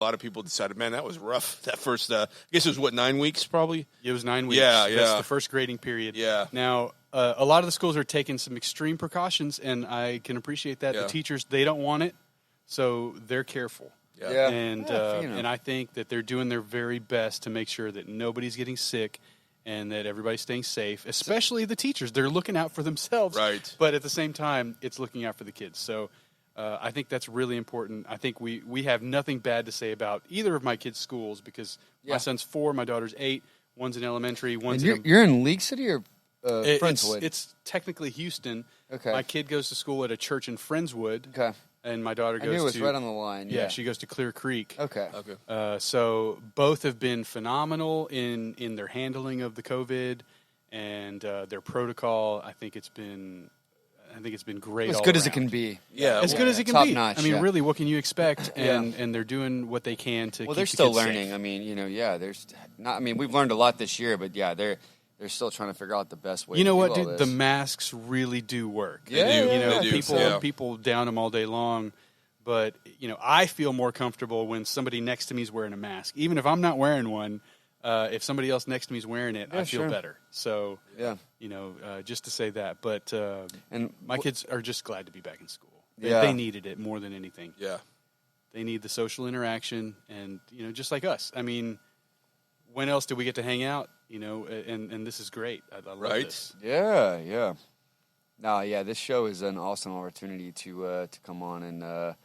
A lot of people decided, man, that was rough. That first, I guess it was, what, 9 weeks probably? It was 9 weeks. Yeah. That's the first grading period. Yeah. Now, a lot of the schools are taking some extreme precautions, and I can appreciate that. Yeah. The teachers, they don't want it, so they're careful. Yeah. And I think that they're doing their very best to make sure that nobody's getting sick and that everybody's staying safe, especially the teachers. They're looking out for themselves. Right. But at the same time, it's looking out for the kids. So I think that's really important. I think we have nothing bad to say about either of my kids' schools because my son's 4, my daughter's 8. One's in elementary, one's in... You're in League City or Friendswood? It's technically Houston. Okay. My kid goes to school at a church in Friendswood. Okay. And my daughter goes I knew it was to... right on the line. Yeah, she goes to Clear Creek. Okay. So both have been phenomenal in their handling of the COVID and their protocol. I think it's been great. As all good as it around. can be. Yeah. As good as it can Top be. notch, I mean, yeah. really, what can you expect? And they're doing what they can to. Well, keep they're the still kids learning. safe. I mean, there's not. I mean, we've learned a lot this year, but yeah, they're still trying to figure out the best way. You know to what, do all dude? this. The masks really do work. Yeah, They do. You know, They do. people down them all day long. But, I feel more comfortable when somebody next to me is wearing a mask. Even if I'm not wearing one, if somebody else next to me is wearing it, I feel better. So, just to say that. But and my kids are just glad to be back in school. Yeah. They needed it more than anything. Yeah. They need the social interaction and, just like us. I mean, when else do we get to hang out? And this is great. I love this. Yeah. No, yeah, this show is an awesome opportunity to come on and just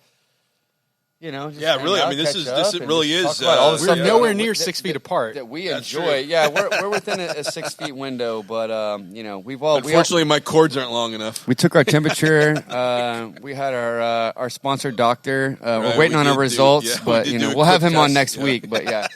Yeah, hang really. I out, mean, this catch up, and really just is. talk about all the We're stuff nowhere that- near that- 6 feet that- apart. that we That's enjoy. true. Yeah, we're within a 6 feet window, but we've all Unfortunately, my cords aren't long enough. we took our temperature. We had our sponsored doctor. We're Right, waiting we on our did results, we but did do a we'll have quick him on test, next yeah. week. But yeah,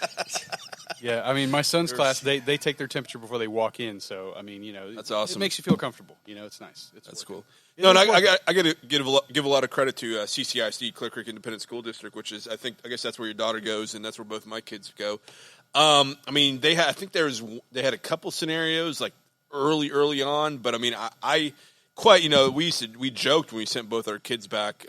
Yeah, I mean, my son's class, they take their temperature before they walk in. So, I mean, That's awesome. It makes you feel comfortable. It's nice. That's worth cool. it. No, and I got to give a lot of credit to CCISD, Clear Creek Independent School District, which is I guess that's where your daughter goes, and that's where both my kids go. I mean, they had a couple scenarios like early on, but I mean, I quite we joked when we sent both our kids back.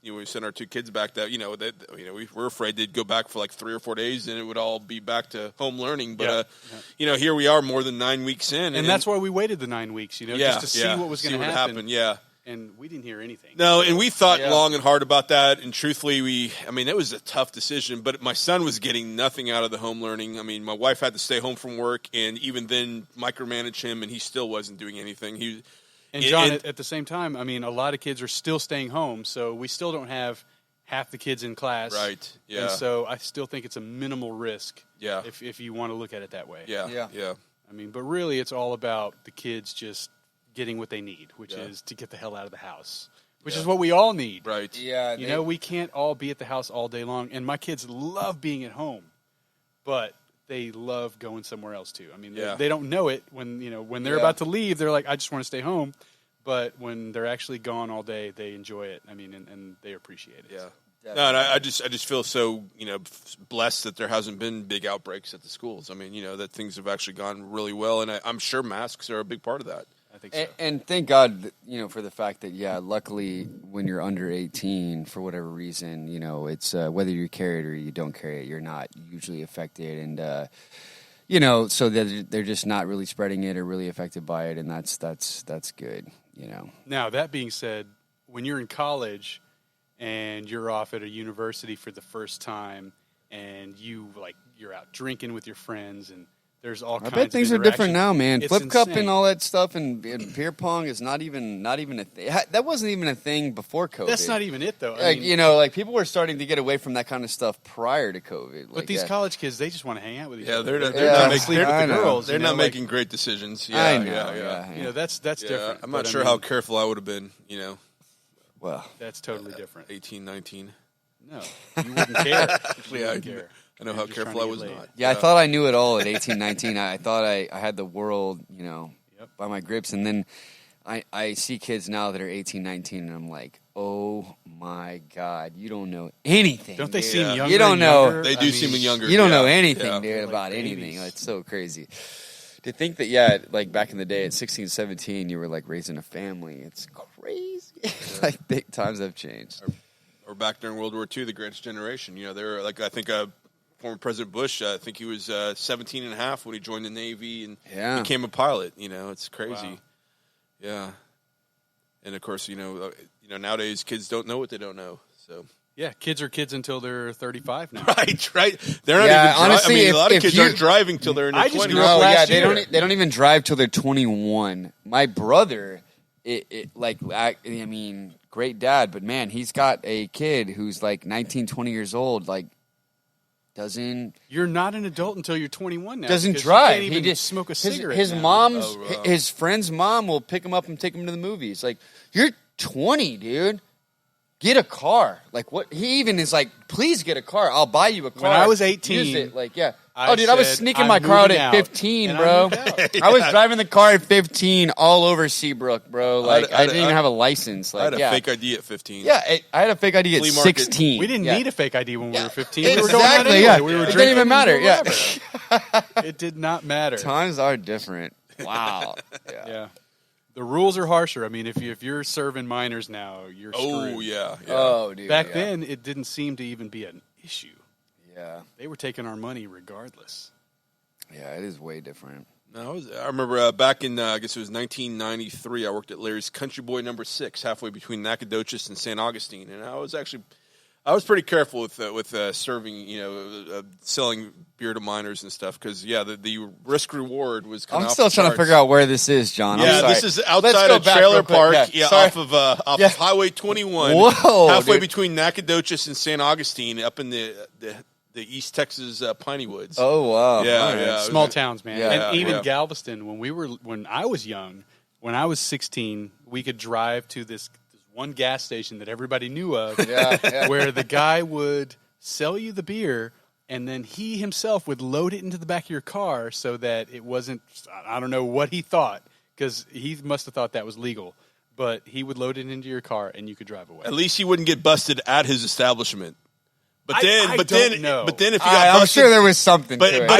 We sent our 2 kids back that we were afraid they'd go back for like 3 or 4 days and it would all be back to home learning. But here we are more than 9 weeks in, And that's why we waited the 9 weeks, just to see what was going to happen. Yeah. And we didn't hear anything. No, and we thought long and hard about that. And truthfully, it was a tough decision. But my son was getting nothing out of the home learning. I mean, my wife had to stay home from work and even then micromanage him, and he still wasn't doing anything. And John, at the same time, I mean, a lot of kids are still staying home, so we still don't have half the kids in class. Right, yeah. And so I still think it's a minimal risk Yeah. if you want to look at it that way. Yeah. I mean, but really it's all about the kids just getting what they need, which is to get the hell out of the house, which is what we all need. Right. yeah. We can't all be at the house all day long, and my kids love being at home, but they love going somewhere else too. I mean, they don't know it when they're about to leave. They're like, I just want to stay home. But when they're actually gone all day, they enjoy it. I mean, and they appreciate it. Yeah. No, and I just feel so blessed that there hasn't been big outbreaks at the schools. I mean, that things have actually gone really well, and I'm sure masks are a big part of that. I think so. And thank God, for the fact that, luckily when you're under 18, for whatever reason, it's whether you carry it or you don't carry it, you're not usually affected. And, so that they're just not really spreading it or really affected by it. And that's good, Now, that being said, when you're in college and you're off at a university for the first time and you're out drinking with your friends and there's all kinds of I bet things are different now, man. It's Flip cup insane. and all that stuff and beer pong is not even a thing. That wasn't even a thing before COVID. That's not even it, though. I mean, people were starting to get away from that kind of stuff prior to COVID. but these college kids, they just want to hang out with each Yeah, other. they're not making sleep with I the know. girls. they're not making great decisions. Yeah, I know, yeah. That's different. I'm not but, sure I mean, how careful I would have been. Well, That's totally different. 18, 19. No, you wouldn't care. You Yeah, wouldn't care. I know You're how just careful I trying was to get not. laid. yeah, I thought I knew it all at 18, 19. I thought I had the world, by my grips. And then I see kids now that are 18, 19, and I'm like, oh my God, you don't know anything. Don't they dude. seem younger? You don't and know. younger? They I do mean, seem younger. You don't know Yeah, anything, yeah. dude, They're like about babies. anything. It's so crazy. To think that, like back in the day at 16, 17, you were like raising a family. It's crazy. Times have changed. or back during World War II, the Greatest Generation. You know, they were like, I think former President Bush, I think he was 17 and a half when he joined the Navy and became a pilot. You know, it's crazy. Wow. Yeah. And of course, you know, nowadays kids don't know what they don't know. So yeah, kids are kids until they're 35 now. Right. They're not even. Honestly, I mean, a lot of kids aren't driving till they're in their 20s. No, yeah, they don't even drive till they're 21. My brother, I mean, great dad, but man, he's got a kid who's like 19, 20 years old, like. You're not an adult until you're 21 now. Doesn't drive. He just smoke a cigarette. His friend's mom will pick him up and take him to the movies. Like, you're 20, dude. Get a car. Like, what? He even is like, please get a car. I'll buy you a car. When I was 18, use it. Like, yeah. I was sneaking my car out at 15, bro. I was driving the car at 15 all over Seabrook, bro. Like, I didn't even have a license. Like, I had a fake ID at 15. Yeah, I had a fake ID at 16. We didn't need a fake ID when we were 15. Exactly, we were going out anyway. We were drinking. It didn't even matter. Yeah. It did not matter. Times are different. Wow. Yeah. The rules are harsher. I mean, if you're serving minors now, you're screwed. Oh, yeah. Oh, dude. Back then, it didn't seem to even be an issue. Yeah. They were taking our money regardless. Yeah, it is way different. No, I remember back in, I guess it was 1993, I worked at Larry's Country Boy No. 6, halfway between Nacogdoches and St. Augustine. And I was pretty careful with serving, selling beer to minors and stuff because, the risk reward was kind of I'm still trying to figure out where this is, John. Yeah, this is outside of Trailer Park, off of Highway 21. Whoa, halfway between Nacogdoches and St. Augustine, up in the East Texas Piney Woods. Oh wow! Yeah. Small towns, man. Yeah. And even Galveston, when I was young, when I was 16, we could drive to this one gas station that everybody knew of, where the guy would sell you the beer, and then he himself would load it into the back of your car so that it wasn't. I don't know what he thought, because he must have thought that was legal. But he would load it into your car, and you could drive away. At least he wouldn't get busted at his establishment. But then if you got busted, I'm sure there was something. But to it.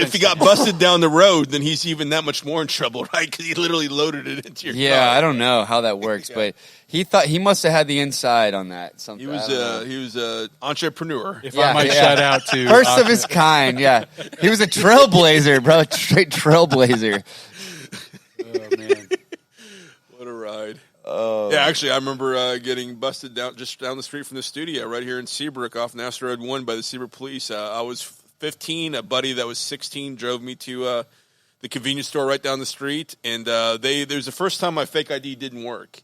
if he got busted down the road, then he's even that much more in trouble, right? Because he literally loaded it into your car. Yeah, I don't know how that works, but he must have had the inside on that. Something. He was a entrepreneur. If I might shout out to first of his kind. Yeah, he was a trailblazer, bro. Straight trailblazer. Oh man, what a ride. Yeah, actually, I remember getting busted down the street from the studio right here in Seabrook off Nassau Road 1 by the Seabrook Police. I was 15. A buddy that was 16 drove me to the convenience store right down the street, and there's the first time my fake ID didn't work.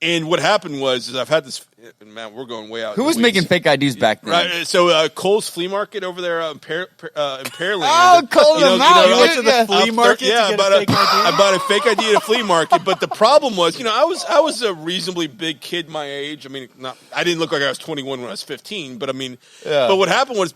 And what happened was I've had this. Man, we're going way out. Who was making fake IDs back then? Right. So Cole's Flea Market over there in Pearland. Oh, Cole the Mountain. You went to the flea market. I bought a fake ID at a flea market. But the problem was, I was a reasonably big kid my age. I mean, I didn't look like I was 21 when I was 15. But I mean, but what happened was,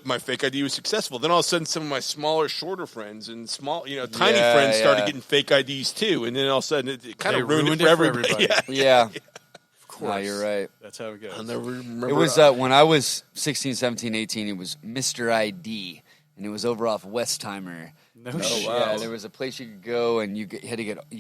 my fake ID was successful. Then all of a sudden, some of my smaller, shorter friends and tiny friends started getting fake IDs too. And then all of a sudden, it kind of ruined it for everybody. Yeah. Of course. No, you're right. That's how it goes. I'll never remember. It was when I was 16, 17, 18, it was Mr. ID. And it was over off Westheimer. No shit. Yeah, there was a place you could go, and you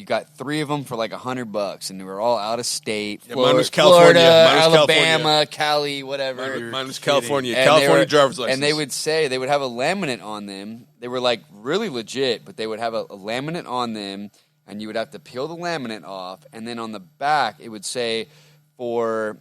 got 3 of them for like $100, and they were all out of state. Mine was California. Florida, Alabama, California. Cali, whatever. Mine was California. And California driver's license. And they would have a laminate on them. They were like really legit, but they would have a laminate on them, and you would have to peel the laminate off, and then on the back it would say for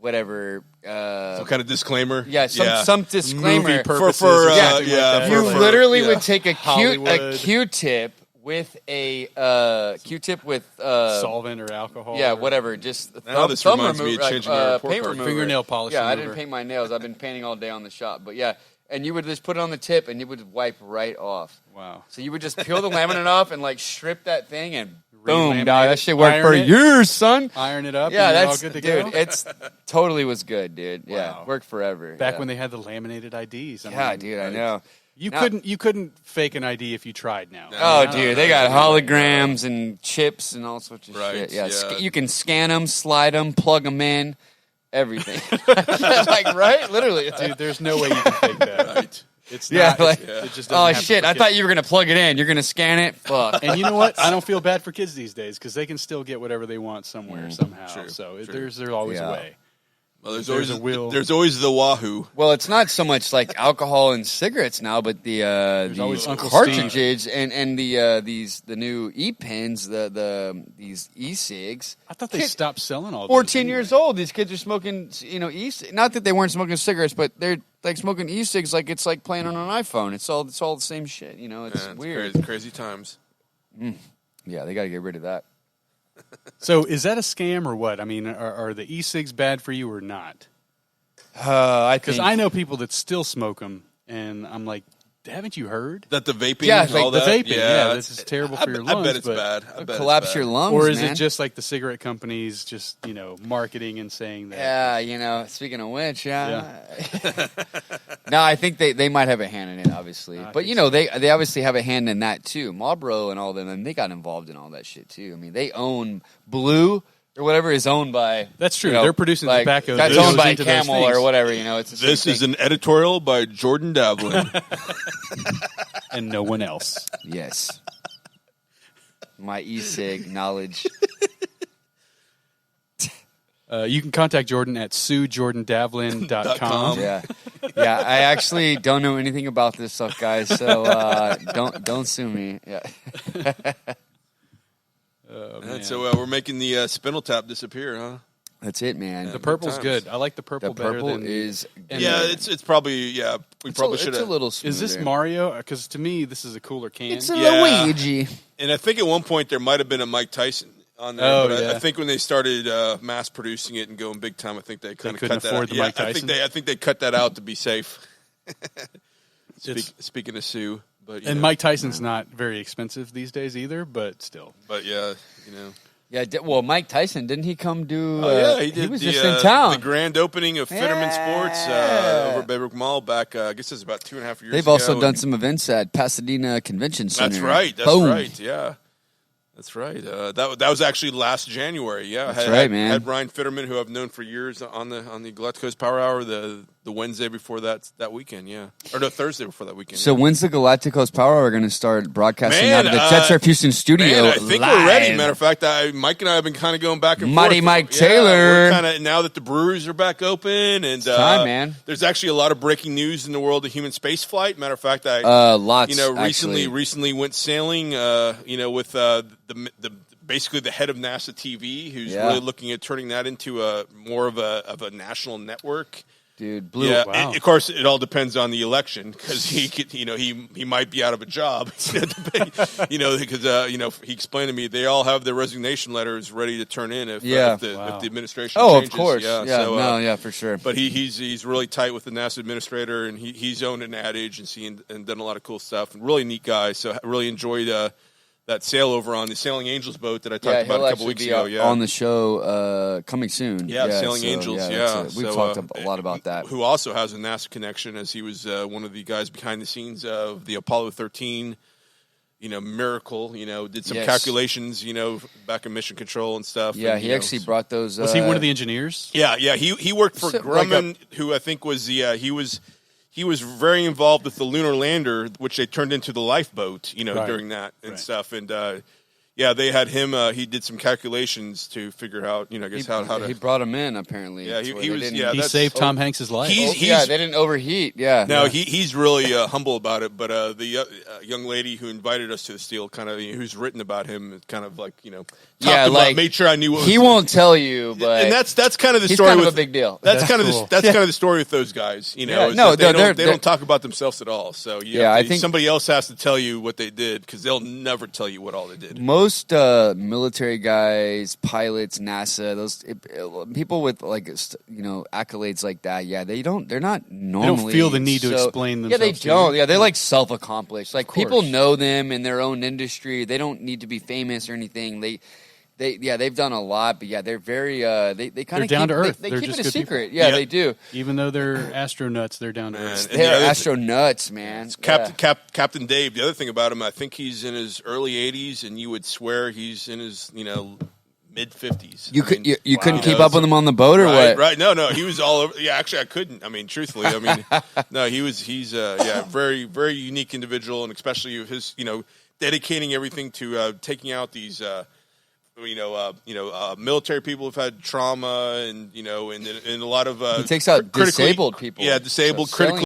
whatever. Some kind of disclaimer. Yeah, some disclaimer. Movie purposes. You literally would take a Q-tip with a Q-tip with solvent or alcohol. Yeah, whatever. Just this reminds me of changing my report paint card. remover. Fingernail polish. Yeah, remover. I didn't paint my nails. I've been painting all day on the shop. But yeah, and you would just put it on the tip, and it would wipe right off. Wow. So you would just peel the laminate off and like strip that thing and. Boom, Re-laminate dog. That shit worked for years, son. Iron it up. Yeah, and that's all good to dude. go? It's totally was good, dude. Yeah, Wow. worked forever. Back when they had the laminated IDs. Dude, I know. You couldn't fake an ID if you tried now. Oh, dude, they got holograms and chips and all sorts of Right, shit. Yeah, yeah. you can scan them, slide them, plug them in, everything. Like, right? Literally, Dude, there's no way you can fake that. Right. It's yeah, not. like, It just oh doesn't shit! happen I thought you were gonna plug it in. You're gonna scan it. Fuck. And you know what? I don't feel bad for kids these days because they can still get whatever they want somewhere somehow. True, so true. there's always a way. Well, there's a wheel. There's always the Wahoo. Well, it's not so much like alcohol and cigarettes now, but the these Uncle cartridges and the new e-pens, these e-cigs. I thought they stopped selling all. 14 years old. These kids are smoking, not that they weren't smoking cigarettes, but they're like smoking e-cigs like it's like playing on an iPhone. It's all the same shit. It's weird. Crazy times. Yeah, they got to get rid of that. So is that a scam or what? I mean, are the e-cigs bad for you or not? Because I know people that still smoke them, and I'm like, haven't you heard? That the vaping, Yeah, and like all The that? vaping, yeah, this is terrible for your lungs. I bet it's but, bad. I bet collapse it's bad. your lungs, Or is man. it just like the cigarette companies just, marketing and saying that? Yeah, speaking of which, No, I think they might have a hand in it, obviously. But, they obviously have a hand in that, too. Marlboro and all them, and they got involved in all that shit, too. I mean, they own Blue or whatever is owned by... That's true. They're producing tobacco. That's owned by Camel or whatever, It's the This is an editorial by Jordan Davlin. And no one else. Yes. My e-cig knowledge. You can contact Jordan at SueJordanDavlin.com. Yeah. I actually don't know anything about this stuff, guys, so don't sue me. Yeah. And so we're making the spindle tap disappear, huh? That's it, man. The purple's good. I like the purple The better purple than... is... Yeah, it's probably, we probably should It's a have. little smoother. Is this Mario? Because to me, this is a cooler can. It's a Yeah. Luigi. And I think at one point there might have been a Mike Tyson on there. Oh, but yeah. I think when they started mass producing it and going big time, I think they kind of couldn't cut that afford out. the Mike Tyson? I think they cut that out to be safe. Speaking of Sue. But, And Mike Tyson's not very expensive these days either, but still. But, yeah. Yeah, well, Mike Tyson, didn't he come do... he did. He was the, just in town. The grand opening of Fitterman Sports over at Baybrook Mall back, I guess it was about 2.5 years ago. They've also done some events at Pasadena Convention Center. That's right. Boom. Yeah. That's right. That was actually last January. Yeah, That's right, man. Had Ryan Fitterman, who I've known for years, on the Galactic Coast Power Hour the Wednesday before that weekend. Yeah, or no, Thursday before that weekend. So when's the Galacticos Power Hour going to start broadcasting Man, out of the Jets Houston studio? Man, I think live? we're ready. Matter of fact, Mike and I have been kind of going back and Mighty forth. Mike Yeah, Taylor. we're kind of now that the breweries are back open, and time, man. There's actually a lot of breaking news in the world of human space flight. Matter of fact, lots. Recently went sailing. With the basically the head of NASA TV, who's really looking at turning that into more of a national network. Dude, Blue. Yeah, wow. of course, it all depends on the election because he might be out of a job. Because he explained to me they all have their resignation letters ready to turn in if the administration. Oh, changes. of course. Yeah, for sure. But he's really tight with the NASA administrator, and he's owned an ad agency and done a lot of cool stuff. And really neat guy. So I really enjoyed that sail over on the Sailing Angels boat that I talked about a couple weeks ago. Yeah, on the show coming soon. Yeah, Sailing Angels. Yeah, we've talked a lot about that. Who also has a NASA connection, as he was one of the guys behind the scenes of the Apollo 13. Miracle. Did some calculations. Back in Mission Control and stuff. Yeah, and, he actually brought those. Was he one of the engineers? Yeah. He worked for Grumman, who I think was He was very involved with the lunar lander, which they turned into the lifeboat, during that and stuff. And they had him. He did some calculations to figure out, how to. He brought him in apparently. Yeah, he was. Yeah, he saved Tom Hanks's life. They didn't overheat. Yeah, no, he's really humble about it. But the young lady who invited us to the Steel, kind of, who's written about him, kind of like made sure I knew what he won't tell you, but and that's kind of the he's story. Kind of with a big deal. That's kind of cool. that's kind of the story with those guys. They don't talk about themselves at all. So I think somebody else has to tell you what they did because they'll never tell you what all they did. Most military guys, pilots, NASA, those people with accolades like that. Yeah, they're not normally. They don't feel the need to explain themselves. Yeah, they don't. Yeah, they're like self-accomplished. Like people know them in their own industry. They don't need to be famous or anything. They've done a lot, but they're very they kind of down to earth. They They're keep just it a good secret. people. Yeah, they do. Even though they're astronauts, they're down to earth. They're astronauts, man. Captain Dave. The other thing about him, I think he's in his early 80s, and you would swear he's in his mid 50s. You couldn't keep up with him on the boat or what? Right. No, he was all over. Yeah, actually, I couldn't. I mean, truthfully, no, he's very, very unique individual, and especially his, dedicating everything to taking out these military people have had trauma, and and a lot of he takes out disabled people. Yeah, disabled, so critically